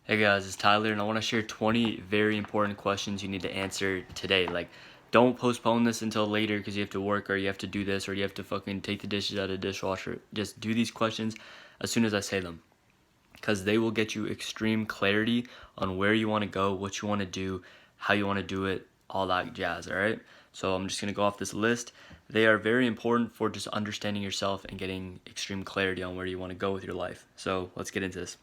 Hey guys, it's Tyler, and I want to share 20 very important questions you need to answer today. Like, don't postpone this until later because you have to work or you have to do this or you have to fucking take the dishes out of the dishwasher. Just do these questions as soon as I say them because they will get you extreme clarity on where you want to go, what you want to do, how you want to do it, all that jazz, alright? So I'm just going to go off this list. They are very important for just understanding yourself and getting extreme clarity on where you want to go with your life. So let's get into this.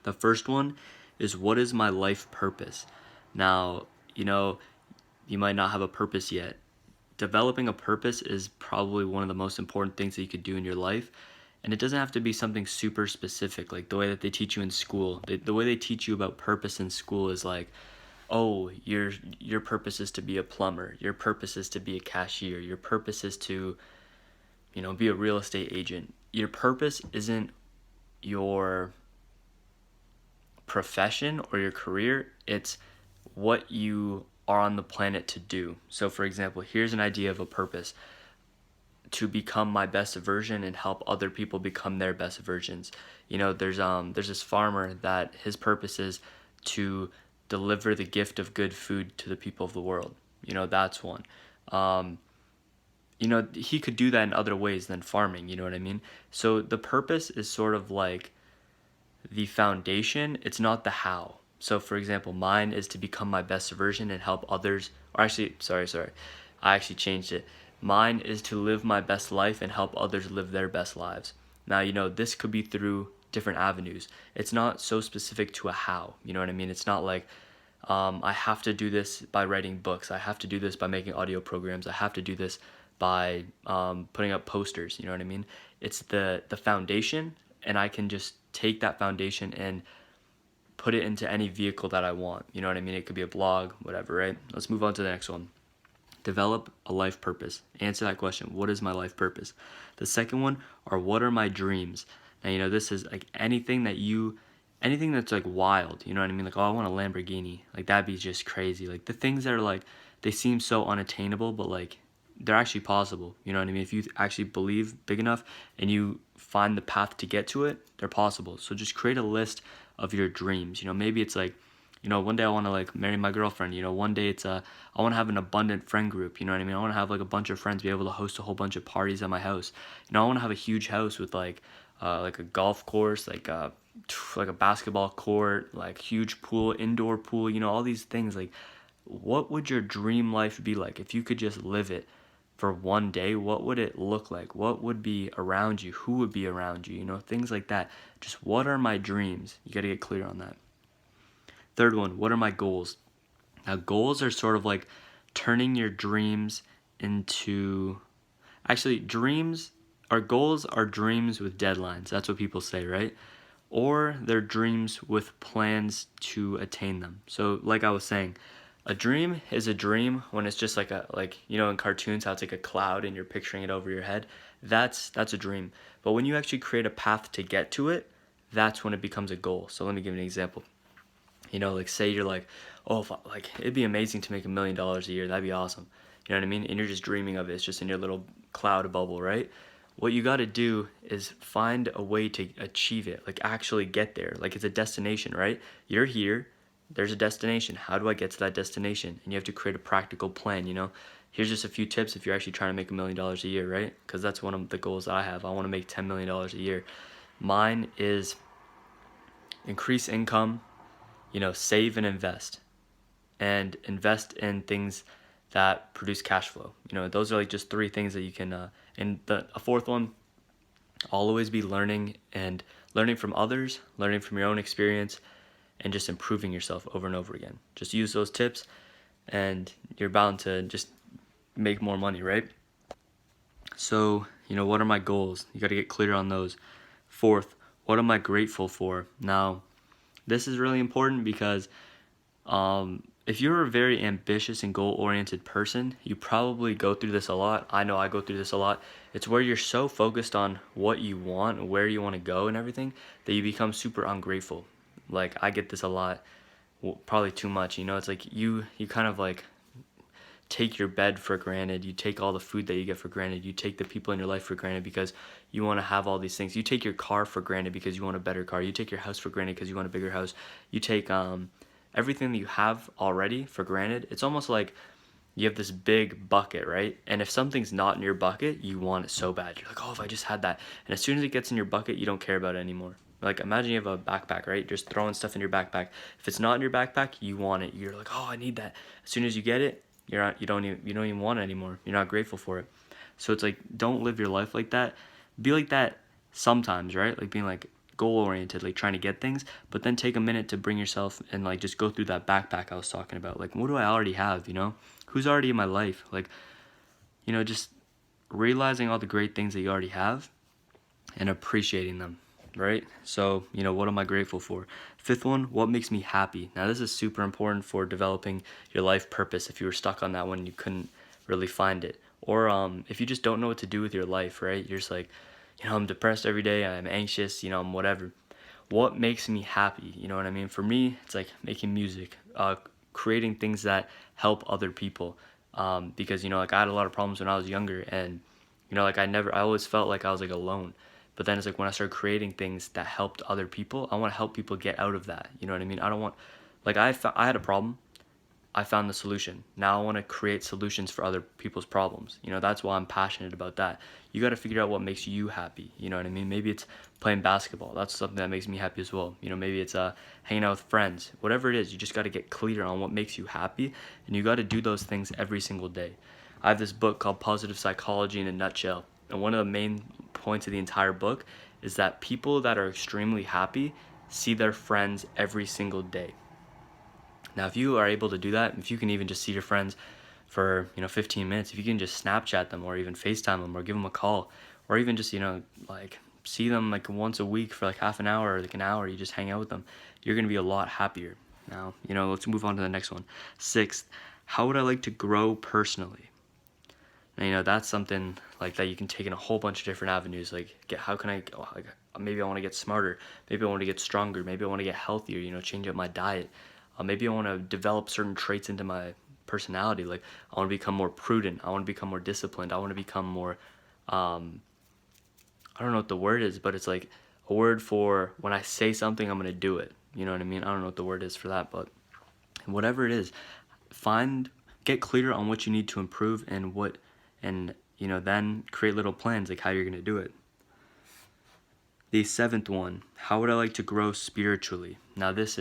The first one is, what is my life purpose? Now, you might not have a purpose yet. Developing a purpose is probably one of the most important things that you could do in your life. And it doesn't have to be something super specific, like the way that they teach you in school. The way they teach you about purpose in school is like, oh, your purpose is to be a plumber. Your purpose is to be a cashier. Your purpose is to, be a real estate agent. Your purpose isn't your profession or your career, it's what you are on the planet to do. So for example, here's an idea of a purpose: to become my best version and help other people become their best versions. There's this farmer that his purpose is to deliver the gift of good food to the people of the world. That's one. He could do that in other ways than farming, you know what I mean? So the purpose is sort of like the foundation, it's not the how. So for example, mine is to become my best version and help others, or actually, sorry, I actually changed it. Mine is to live my best life and help others live their best lives. Now, this could be through different avenues. It's not so specific to a how, you know what I mean? It's not like, I have to do this by writing books. I have to do this by making audio programs. I have to do this by putting up posters, you know what I mean? It's the foundation, and I can just take that foundation and put it into any vehicle that I want. You know what I mean? It could be a blog, whatever, right? Let's move on to the next one. Develop a life purpose. Answer that question. What is my life purpose? The second one are, what are my dreams? Now, this is like anything that's like wild, you know what I mean? Like, oh, I want a Lamborghini. Like, that'd be just crazy. Like, the things that are like, they seem so unattainable, but like, they're actually possible. You know what I mean? If you actually believe big enough and you find the path to get to it, they're possible. So just create a list of your dreams. Maybe it's like, one day I want to like marry my girlfriend. One day it's I want to have an abundant friend group. You know what I mean? I want to have like a bunch of friends, be able to host a whole bunch of parties at my house. I want to have a huge house with like a golf course, like a basketball court, like huge pool, indoor pool. All these things. Like, what would your dream life be like if you could just live it for one day? What would it look like? What would be around you? Who would be around you? Things like that. Just, what are my dreams? You got to get clear on that. Third one, what are my goals? Now, goals are sort of like turning your dreams into, actually, goals are dreams with deadlines. That's what people say, right? Or they're dreams with plans to attain them. So like I was saying, a dream is a dream when it's just like in cartoons how it's like a cloud and you're picturing it over your head. That's a dream. But when you actually create a path to get to it, that's when it becomes a goal. So let me give you an example. Like, say you're like, oh, like, it'd be amazing to make $1 million a year. That'd be awesome. You know what I mean? And you're just dreaming of it. It's just in your little cloud bubble, right? What you got to do is find a way to achieve it, like actually get there. Like, it's a destination, right? You're here, there's a destination. How do I get to that destination? And you have to create a practical plan. Here's just a few tips if you're actually trying to make $1 million a year, right? Because that's one of the goals that I have. I want to make $10 million a year. Mine is increase income, save and invest in things that produce cash flow. Those are like just three things that you can, and a fourth one, always be learning from others, learning from your own experience, and just improving yourself over and over again. Just use those tips and you're bound to just make more money, right? So, what are my goals? You got to get clear on those. Fourth, what am I grateful for? Now, this is really important because if you're a very ambitious and goal-oriented person, you probably go through this a lot. I know I go through this a lot. It's where you're so focused on what you want, where you want to go and everything, that you become super ungrateful. Like, I get this a lot, probably too much. It's like you kind of like take your bed for granted, you take all the food that you get for granted, you take the people in your life for granted because you want to have all these things. You take your car for granted because you want a better car. You take your house for granted because you want a bigger house. You take everything that you have already for granted. It's almost like you have this big bucket, right? And if something's not in your bucket, you want it so bad. You're like, oh, if I just had that. And as soon as it gets in your bucket, you don't care about it anymore. Like, imagine you have a backpack, right? Just throwing stuff in your backpack. If it's not in your backpack, you want it. You're like, oh, I need that. As soon as you get it, you don't even want it anymore. You're not grateful for it. So it's like, don't live your life like that. Be like that sometimes, right? Like being like goal oriented, like trying to get things, but then take a minute to bring yourself and like just go through that backpack I was talking about. Like, what do I already have, you know? Who's already in my life? Like, you know, just realizing all the great things that you already have and appreciating them, right? So, you know, what am I grateful for? Fifth one, what makes me happy? Now, this is super important for developing your life purpose. If you were stuck on that one, you couldn't really find it. Or if you just don't know what to do with your life, right? You're just like, you know, I'm depressed every day, I'm anxious, you know, I'm whatever. What makes me happy? You know what I mean? For me, it's like making music, creating things that help other people. Because, you know, like I had a lot of problems when I was younger, and, you know, like I always felt like I was like alone. But then it's like when I started creating things that helped other people, I want to help people get out of that. You know what I mean? I don't want, like I had a problem. I found the solution. Now I want to create solutions for other people's problems. You know, that's why I'm passionate about that. You got to figure out what makes you happy. You know what I mean? Maybe it's playing basketball. That's something that makes me happy as well. You know, maybe it's hanging out with friends. Whatever it is, you just got to get clear on what makes you happy, and you got to do those things every single day. I have this book called Positive Psychology in a Nutshell, and one of the main points of the entire book is that people that are extremely happy see their friends every single day. Now, if you are able to do that, if you can even just see your friends for, you know, 15 minutes, if you can just Snapchat them or even FaceTime them or give them a call, or even just, you know, like see them like once a week for like half an hour or like an hour, you just hang out with them, you're going to be a lot happier. Now, you know, let's move on to the next one. Sixth, how would I like to grow personally? And, you know, that's something like that you can take in a whole bunch of different avenues. Like, how can I, like, maybe I want to get smarter. Maybe I want to get stronger. Maybe I want to get healthier, you know, change up my diet. Maybe I want to develop certain traits into my personality. Like, I want to become more prudent. I want to become more disciplined. I want to become more, I don't know what the word is, but it's like a word for when I say something, I'm going to do it. You know what I mean? I don't know what the word is for that, but whatever it is, get clear on what you need to improve and you know, then create little plans like how you're going to do it. The seventh one, how would I like to grow spiritually? Now this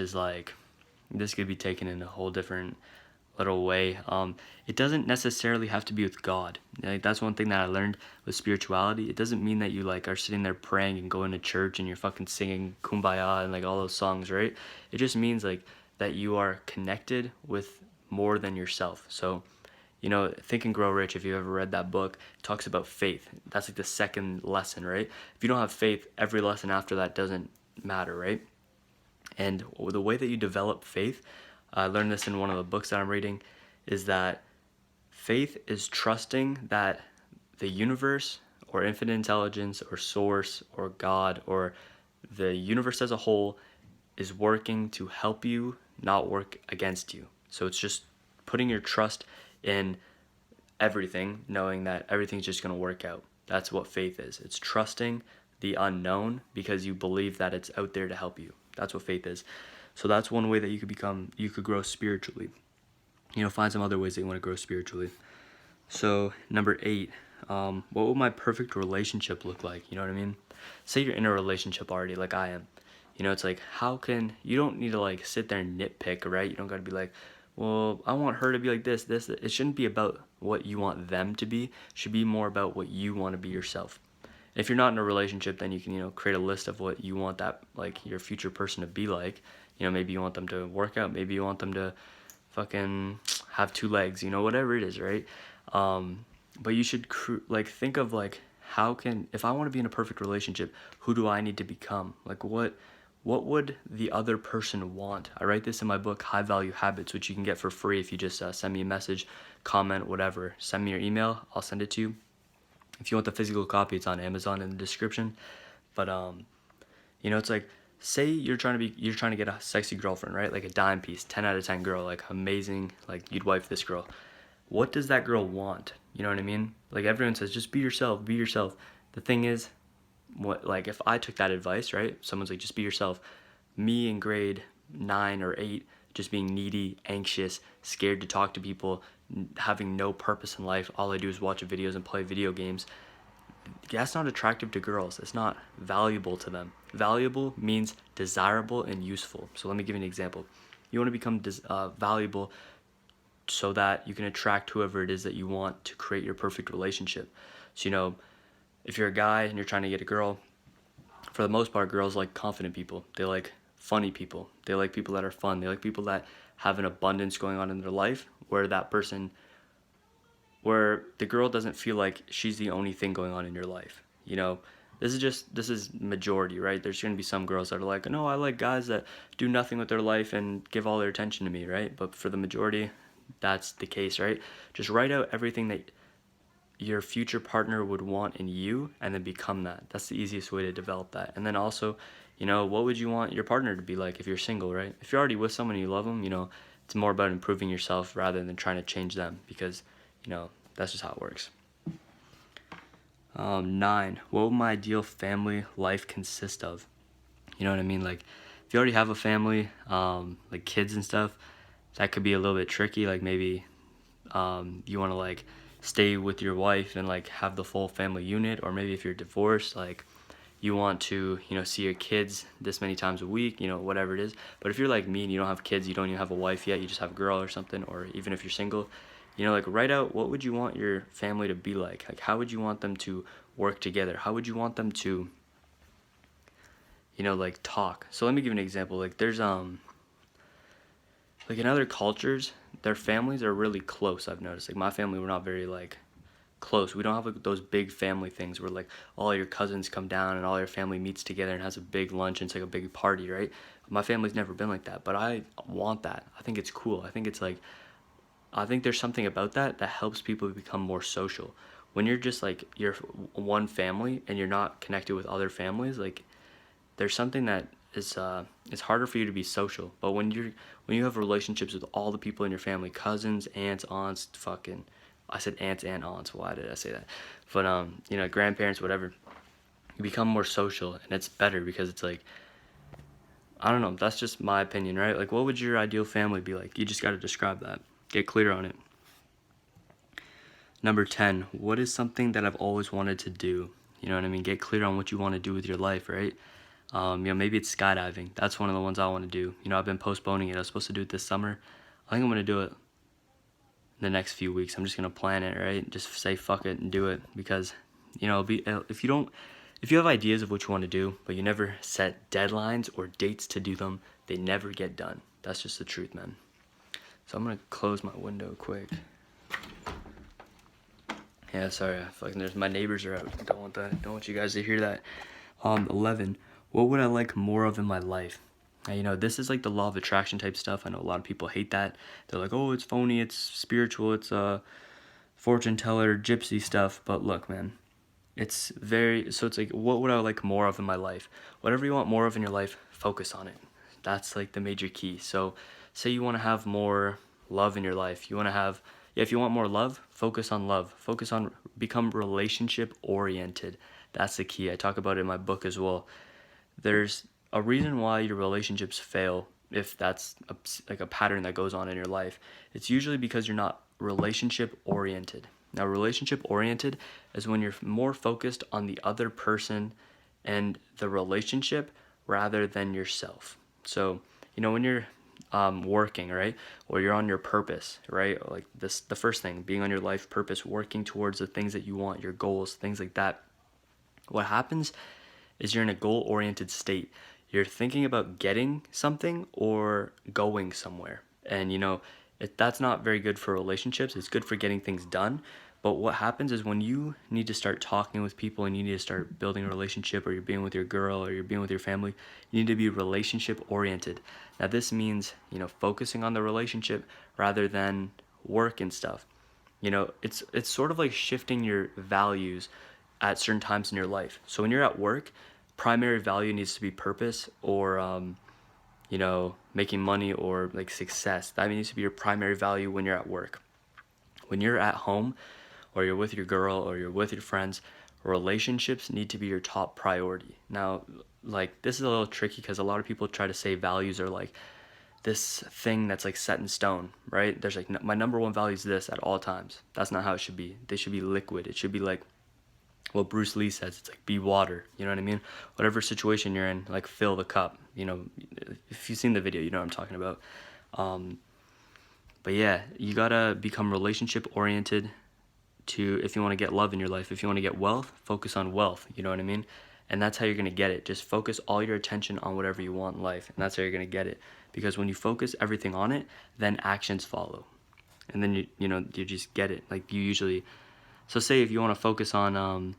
could be taken in a whole different little way. It doesn't necessarily have to be with God. Like, that's one thing that I learned with spirituality. It doesn't mean that you like are sitting there praying and going to church and you're fucking singing Kumbaya and like all those songs, right? It just means like that you are connected with more than yourself. So, you know, Think and Grow Rich, if you've ever read that book, talks about faith. That's like the second lesson, right? If you don't have faith, every lesson after that doesn't matter, right? And the way that you develop faith, I learned this in one of the books that I'm reading, is that faith is trusting that the universe or infinite intelligence or source or God or the universe as a whole is working to help you, not work against you. So it's just putting your trust in everything, knowing that everything's just going to work out. That's what faith is. It's trusting the unknown because you believe that it's out there to help you. That's what faith is. So that's one way that you could grow spiritually. You know, find some other ways that you want to grow spiritually. So number 8, what would my perfect relationship look like? You know what I mean? Say you're in a relationship already, like I am. You know, it's like, you don't need to like sit there and nitpick, right? You don't got to be like, well, I want her to be like this. It shouldn't be about what you want them to be. It should be more about what you want to be yourself. If you're not in a relationship, then you can, you know, create a list of what you want that, like, your future person to be like. You know, maybe you want them to work out. Maybe you want them to fucking have 2 legs, you know, whatever it is, right? But you should, think of, like, if I want to be in a perfect relationship, who do I need to become? Like, what would the other person want? I write this in my book, High Value Habits, which you can get for free if you just send me a message, comment, whatever. Send me your email. I'll send it to you. If you want the physical copy, it's on Amazon in the description. But, you know, it's like, say you're trying to get a sexy girlfriend, right? Like a dime piece, 10 out of 10 girl, like amazing, like you'd wife this girl. what does that girl want? You know what I mean? Like everyone says, just be yourself, be yourself. The thing is, what like if I took that advice, right? Someone's like, just be yourself. Me in grade 9 or 8, just being needy, anxious, scared to talk to people, having no purpose in life. All I do is watch videos and play video games. That's not attractive to girls. It's not valuable to them. Valuable means desirable and useful. So let me give you an example. You want to become valuable so that you can attract whoever it is that you want to create your perfect relationship. So, if you're a guy and you're trying to get a girl, for the most part, girls like confident people. They like funny people. They like people that are fun. They like people that have an abundance going on in their life where the girl doesn't feel like she's the only thing going on in your life. This is majority, right? There's going to be some girls that are like, no, I like guys that do nothing with their life and give all their attention to me, right? But for the majority, that's the case, right? Just write out everything that your future partner would want in you and then become that. That's the easiest way to develop that. And then also, what would you want your partner to be like if you're single, right? If you're already with someone and you love them, it's more about improving yourself rather than trying to change them, because, that's just how it works. 9, what would my ideal family life consist of? You know what I mean? Like, if you already have a family, like kids and stuff, that could be a little bit tricky. Like maybe you want to like stay with your wife and like have the full family unit, or maybe if you're divorced, like you want to see your kids this many times a week, whatever it is. But if you're like me and you don't have kids, you don't even have a wife yet, you just have a girl or something, or even if you're single, like write out what would you want your family to be like how would you want them to work together, how would you want them to like talk. So let me give you an example. Like there's like in other cultures, their families are really close. I've noticed, like my family, we're not very like close. We don't have like those big family things where like all your cousins come down and all your family meets together and has a big lunch and it's like a big party, right? My family's never been like that, but I want that. I think it's cool. I think there's something about that helps people become more social. When you're just like you're one family and you're not connected with other families, like there's something that is it's harder for you to be social. But when you have relationships with all the people in your family, cousins, aunts, aunts, fucking, I said aunts and aunts. Why did I say that? But grandparents, whatever. You become more social, and it's better because it's like, I don't know. That's just my opinion, right? Like, what would your ideal family be like? You just got to describe that. Get clear on it. Number 10. What is something that I've always wanted to do? You know what I mean? Get clear on what you want to do with your life, right? Maybe it's skydiving. That's one of the ones I want to do. I've been postponing it. I was supposed to do it this summer. I think I'm going to do it in the next few weeks. I'm just going to plan it, right? Just say fuck it and do it, because, if you have ideas of what you want to do, but you never set deadlines or dates to do them, they never get done. That's just the truth, man. So I'm going to close my window quick. Yeah, sorry. My neighbors are out. Don't want you guys to hear that. 11. What would I like more of in my life? Now, this is like the law of attraction type stuff. I know a lot of people hate that. They're like, oh, it's phony, it's spiritual, it's fortune teller, gypsy stuff. But look, man, it's like, what would I like more of in my life? Whatever you want more of in your life, focus on it. That's like the major key. So say you want to have more love in your life. If you want more love, focus on love. Become relationship oriented. That's the key. I talk about it in my book as well. There's a reason why your relationships fail, if that's like a pattern that goes on in your life. It's usually because you're not relationship oriented. Now, relationship oriented is when you're more focused on the other person and the relationship rather than yourself. So, when you're working, right, or you're on your purpose, right, like the first thing, being on your life purpose, working towards the things that you want, your goals, things like that, what happens is you're in a goal-oriented state. You're thinking about getting something or going somewhere. And, that's not very good for relationships. It's good for getting things done. But what happens is when you need to start talking with people and you need to start building a relationship, or you're being with your girl or you're being with your family, you need to be relationship-oriented. Now, this means, focusing on the relationship rather than work and stuff. It's sort of like shifting your values at certain times in your life. So when you're at work, primary value needs to be purpose, or making money, or like success. That needs to be your primary value when you're at work. When you're at home, or you're with your girl, or you're with your friends, relationships need to be your top priority. Now, like, this is a little tricky because a lot of people try to say values are like this thing that's like set in stone, right? There's like, my number one value is this at all times. That's not how it should be. They should be liquid. It should be like what Bruce Lee says. It's like, be water. You know what I mean? Whatever situation you're in, like, fill the cup. You know, if you've seen the video, you know what I'm talking about. But yeah, you gotta become relationship oriented to, if you want to get love in your life. If you want to get wealth, focus on wealth. You know what I mean? And that's how you're gonna get it. Just focus all your attention on whatever you want in life, and that's how you're gonna get it. Because when you focus everything on it, then actions follow, and then you just get it. Like, you usually, so say if you want to focus on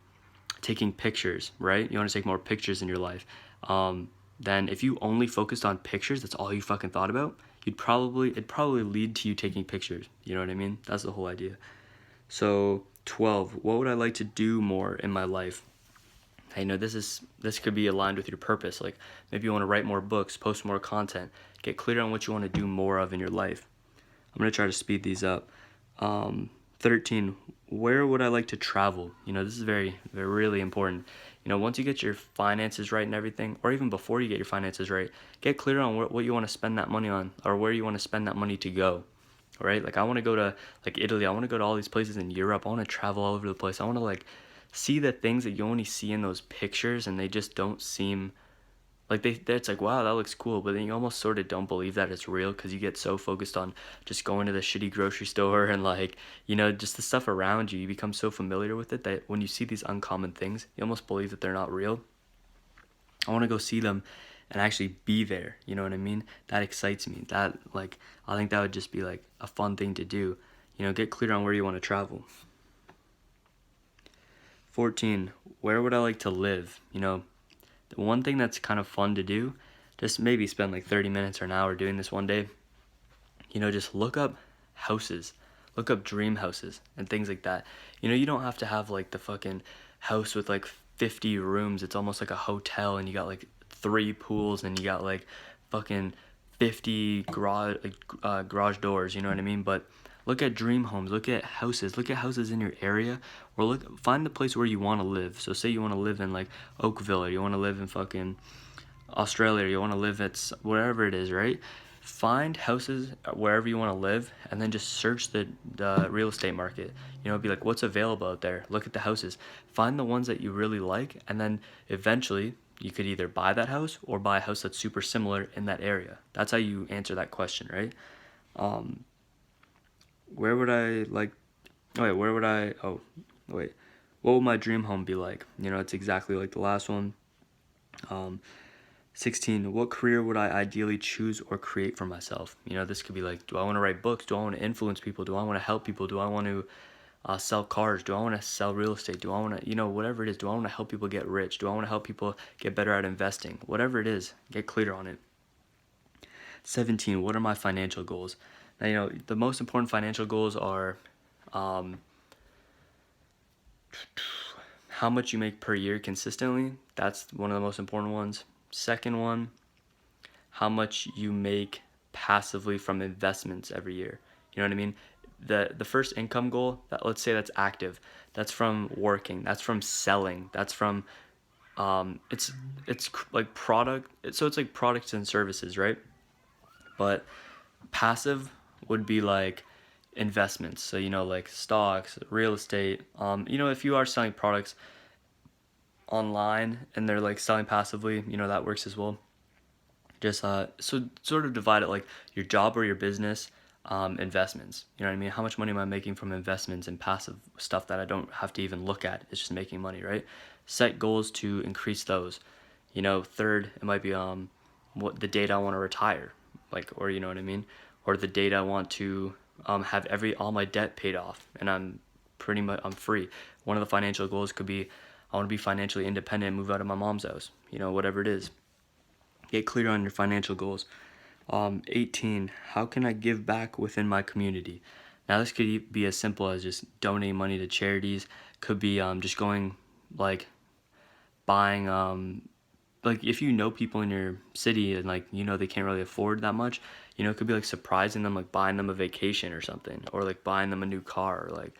taking pictures, right? You want to take more pictures in your life. Then if you only focused on pictures, that's all you fucking thought about, it'd probably lead to you taking pictures. You know what I mean? That's the whole idea. So 12, what would I like to do more in my life? Hey, this could be aligned with your purpose. Like, maybe you want to write more books, post more content, get clear on what you want to do more of in your life. I'm going to try to speed these up. 13, where would I like to travel? This is very, very, really important. Once you get your finances right and everything, or even before you get your finances right, get clear on what you want to spend that money on, or where you want to spend that money to go. Right? Like, I want to go to, like, Italy. I want to go to all these places in Europe. I want to travel all over the place. I want to, like, see the things that you only see in those pictures, and they just don't seem like it's like, wow, that looks cool, but then you almost sort of don't believe that it's real because you get so focused on just going to the shitty grocery store and, like, just the stuff around you. You become so familiar with it that when you see these uncommon things, you almost believe that they're not real. I want to go see them and actually be there. You know what I mean? That excites me. That, like, I think that would just be like a fun thing to do. Get clear on where you want to travel. 14, where would I like to live? The one thing that's kind of fun to do, just maybe spend like 30 minutes or an hour doing this one day, just look up houses, look up dream houses and things like that. You don't have to have like the fucking house with like 50 rooms. It's almost like a hotel, and you got like 3 pools, and you got like fucking 50 garage doors, you know what I mean? But look at dream homes, look at houses in your area, or find the place where you want to live. So say you want to live in like Oakville, or you want to live in fucking Australia, or you want to live at wherever it is, right? Find houses wherever you want to live, and then just search the real estate market. Be like, what's available out there? Look at the houses. Find the ones that you really like, and then eventually you could either buy that house or buy a house that's super similar in that area. That's how you answer that question, right? Where would I like, oh wait, what would my dream home be like? It's exactly like the last one. 16, what career would I ideally choose or create for myself? This could be like, do I want to write books? Do I want to influence people? Do I want to help people? Do I want to sell cars? Do I want to sell real estate? Do I want to, whatever it is, do I want to help people get rich? Do I want to help people get better at investing? Whatever it is, get clear on it. 17, what are my financial goals? Now, the most important financial goals are how much you make per year consistently. That's one of the most important ones. Second one, how much you make passively from investments every year. You know what I mean? The first income goal, that, let's say that's active. That's from working. That's from selling. That's from it's like product. So it's like products and services, right? But passive would be like investments. So like stocks, real estate. If you are selling products online and they're like selling passively, that works as well. Just so sort of divide it like your job or your business, investments. You know what I mean? How much money am I making from investments and passive stuff that I don't have to even look at? It's just making money, right? Set goals to increase those. Third, it might be what the date I want to retire, like, or you know what I mean, or the date I want to have all my debt paid off, and I'm free. One of the financial goals could be, I want to be financially independent and move out of my mom's house. Whatever it is. Get clear on your financial goals. 18, how can I give back within my community? Now, this could be as simple as just donating money to charities. Could be just going, like, buying like if you know people in your city and like they can't really afford that much, it could be like surprising them, like buying them a vacation or something, or like buying them a new car, or like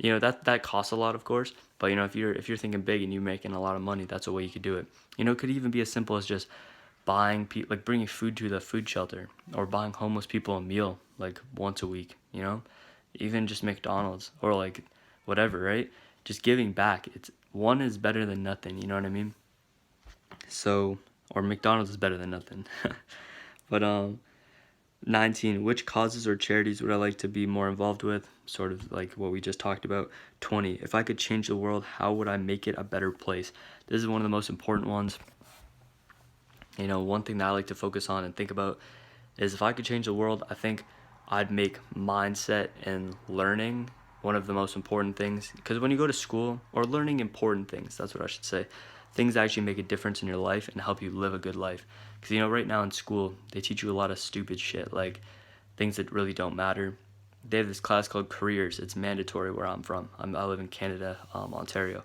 that costs a lot, of course. But if you're thinking big and you're making a lot of money, that's a way you could do it. It could even be as simple as just like bringing food to the food shelter, or buying homeless people a meal like once a week, even just McDonald's or like whatever, right? Just giving back. It's one is better than nothing, you know what I mean? So, or McDonald's is better than nothing. But 19, which causes or charities would I like to be more involved with? Sort of like what we just talked about. 20, if I could change the world, how would I make it a better place? This is one of the most important ones. One thing that I like to focus on and think about is, if I could change the world, I think I'd make mindset and learning one of the most important things. Because when you go to school, or learning important things, that's what I should say, things that actually make a difference in your life and help you live a good life. Because right now in school, they teach you a lot of stupid shit, like things that really don't matter. They have this class called careers. It's mandatory where I'm from. I live in Canada, Ontario.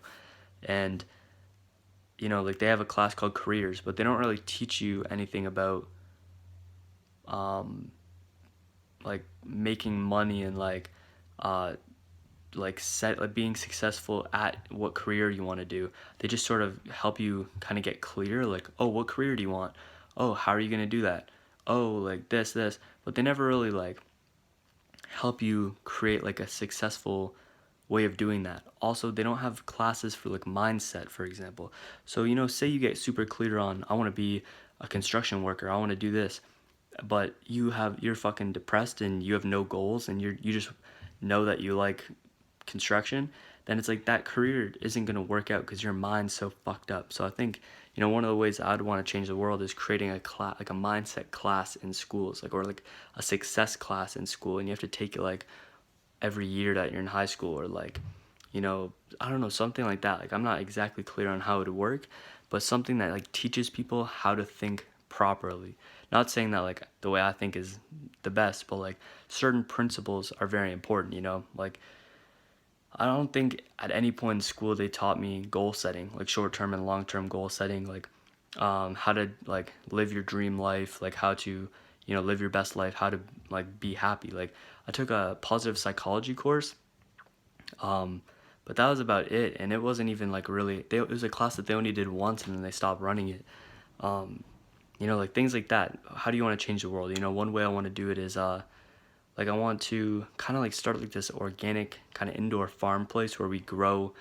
And like they have a class called careers, but they don't really teach you anything about um, like making money and uh, like being successful at what career you want to do. They just sort of help you kind of get clear, like, oh, what career do you want? Oh, how are you gonna do that? Oh, like this, but they never really like help you create like a successful way of doing that. Also, they don't have classes for like mindset, for example. So, say you get super clear on, I want to be a construction worker, I want to do this, but you're fucking depressed and you have no goals, and you just know that you like construction, then it's like that career isn't going to work out because your mind's so fucked up. So I think one of the ways I'd want to change the world is creating a class, like a mindset class in schools, like, or like a success class in school, and you have to take it like every year that you're in high school, or like I don't know, something like that. Like, I'm not exactly clear on how it would work, but something that like teaches people how to think properly. Not saying that like the way I think is the best, but like certain principles are very important, like I don't think at any point in school they taught me goal setting, like short-term and long-term goal setting, like how to like live your dream life, like how to live your best life, how to like be happy. Like, I took a positive psychology course, um, but that was about it, and it wasn't even like really. It was a class that they only did once, and then they stopped running it. Um, like things like that. How do you want to change the world? One way I want to do it is like I want to kind of like start like this organic kind of indoor farm place where we grow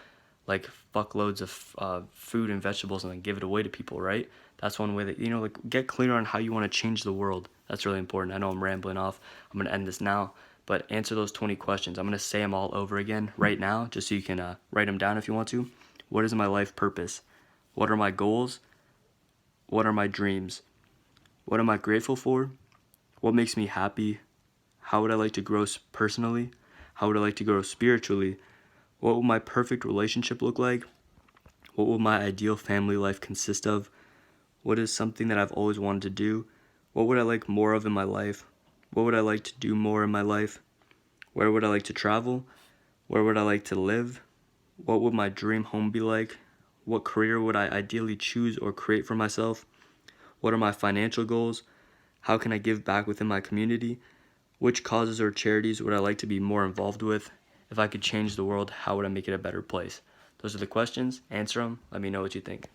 like fuckloads of food and vegetables and then give it away to people, right? That's one way that, like, get clear on how you want to change the world. That's really important. I know I'm rambling off. I'm going to end this now, but answer those 20 questions. I'm going to say them all over again right now, just so you can write them down if you want to. What is my life purpose? What are my goals? What are my dreams? What am I grateful for? What makes me happy? How would I like to grow personally? How would I like to grow spiritually? What would my perfect relationship look like? What would my ideal family life consist of? What is something that I've always wanted to do? What would I like more of in my life? What would I like to do more in my life? Where would I like to travel? Where would I like to live? What would my dream home be like? What career would I ideally choose or create for myself? What are my financial goals? How can I give back within my community? Which causes or charities would I like to be more involved with? If I could change the world, how would I make it a better place? Those are the questions. Answer them. Let me know what you think.